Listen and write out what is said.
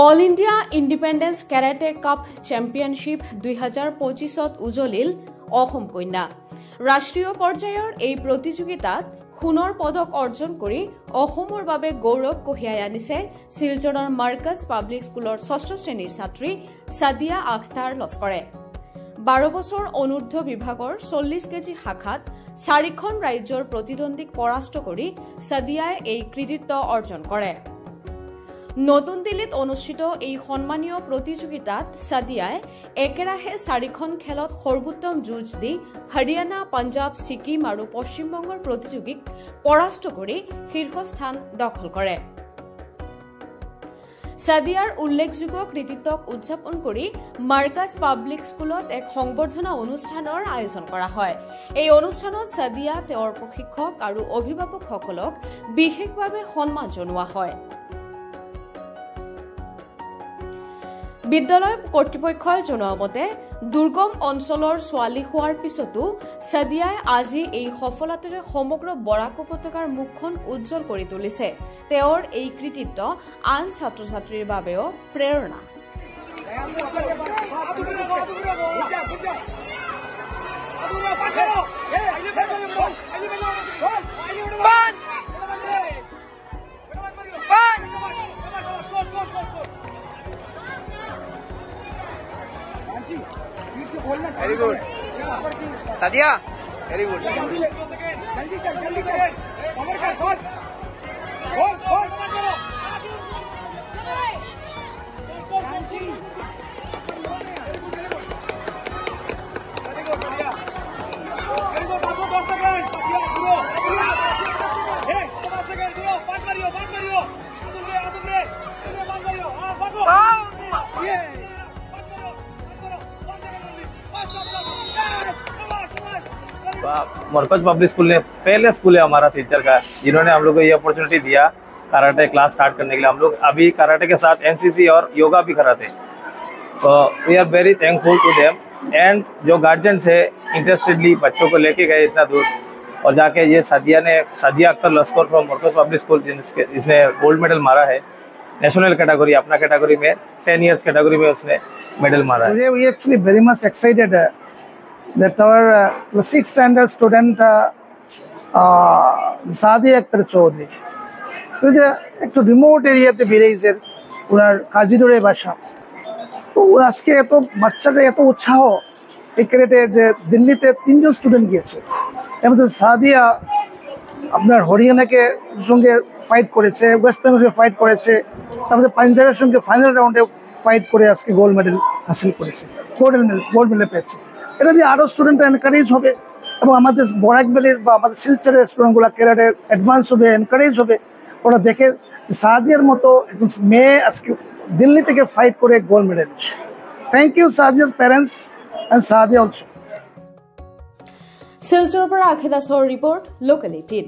All India independence karate cup championship 2025ত উজলিল অসম কন্যা। ৰাষ্ট্ৰীয় পৰ্যায়ৰ এই প্ৰতিযোগিতাত সোণৰ পদক অৰ্জন কৰি অসমৰ বাবে গৌৰৱ কঢ়িয়াই আনিছে শিলচৰৰ মাৰ্কাছ পাব্লিক স্কুলৰ 6ষ্ঠ শ্ৰেণীৰ ছাত্ৰী সাদিয়া আখতাৰ লস্কৰে। 12 বছৰ অনূৰ্ধ্ব বিভাগৰ 40 কেজি শাখাত 4খন ৰাজ্যৰ প্ৰতিদ্বন্দ্বীক পৰাস্ত কৰি সাদিয়াই এই কৃতিত্ব অৰ্জন কৰে। নতুন দিল্লীত অনুষ্ঠিত এই সন্মানীয় প্ৰতিযোগিতাত সাদিয়াই একেৰাহে 4খন খেলত সৰ্বোত্তম যুঁজ দি হাৰিয়ানা, পাঞ্জাব, ছিকিম আৰু পশ্চিমবংগৰ প্ৰতিযোগীক পৰাস্ত কৰি শীৰ্ষস্থান দখল কৰে। সাদিয়াৰ উল্লেখযোগ্য কৃতিত্বক উদযাপন কৰি মাৰ্কাছ পাব্লিক স্কুলত এক সংবৰ্ধনা অনুষ্ঠানৰ আয়োজন কৰা হয়। এই অনুষ্ঠানত সাদিয়া, তেওঁৰ প্ৰশিক্ষক আৰু অভিভাৱকসকলক বিশেষভাৱে সন্মান জনোৱা হয়। বিদ্যালয় কৰ্তৃপক্ষই জনোৱা মতে দুৰ্গম অঞ্চলৰ ছোৱালী হোৱাৰ পিছতো সাদিয়াই আজি এই সফলতাৰে সমগ্ৰ বৰাক উপত্যকাৰ মুখখন উজ্জ্বল কৰি তুলিছে। তেওঁৰ এই কৃতিত্ব আন ছাত্ৰ ছাত্ৰীৰ বাবেও প্ৰেৰণা। Very good. Sadia, very good. मरकज पब्लिक स्कूल ने पहले स्कूल है हमारा सिलचर का, जिन्होंने हम लोग को ये अपॉर्चुनिटी दिया कराटे क्लास स्टार्ट करने के लिए। हम लोग अभी कराटे के साथ एनसीसी और योगा भी कराते, तो we are very thankful to them. And जो गार्जियंस है इंटरेस्टेडली बच्चों को लेके गए इतना दूर, और जाके ये Sadia Akhtar Lashkar from Markaz public school, जिसने गोल्ड मेडल मारा है नेशनल कैटेगरी, अपना कैटेगरी में 10 years कैटेगरी में उसने मेडल मारा है। We actually very much excited that our 6th standard student Sadia Akhtar Chaudhary, একটু রিমোট এরিয়াতে বেরিয়েছে, ওনার কাজিডোরে বাসা। তো আজকে এত বাচ্চাটা এত উৎসাহ এই ক্যারেটে যে দিল্লিতে 3জন স্টুডেন্ট গিয়েছে, এর মধ্যে সাদিয়া আপনার হরিয়ানাকে সঙ্গে ফাইট করেছে, ওয়েস্ট বেঙ্গলের ফাইট করেছে, তারপরে পাঞ্জাবের সঙ্গে ফাইনাল রাউন্ডে ফাইট করে আজকে গোল্ড মেডেল হাসিল করেছে, গোল্ড মেডেল পেয়েছে। এটা দিয়ে আরও স্টুডেন্টরা এনকারেজ হবে এবং আমাদের বরাক ভ্যালির বা আমাদের শিলচরের স্টুডেন্টগুলো ক্যারিয়ারে অ্যাডভান্স হবে, এনকারেজ হবে। ওরা দেখে সাদিয়ার মতো একজন মেয়ে আজকে দিল্লি থেকে ফাইট করে গোল্ড মেডেল। থ্যাংক ইউ সাদিয়ার প্যারেন্টস অ্যান্ড সাদিয়া অলসো। শিলচৰৰ পৰা আখেদাছৰ ৰিপৰ্ট, লোকেল 18।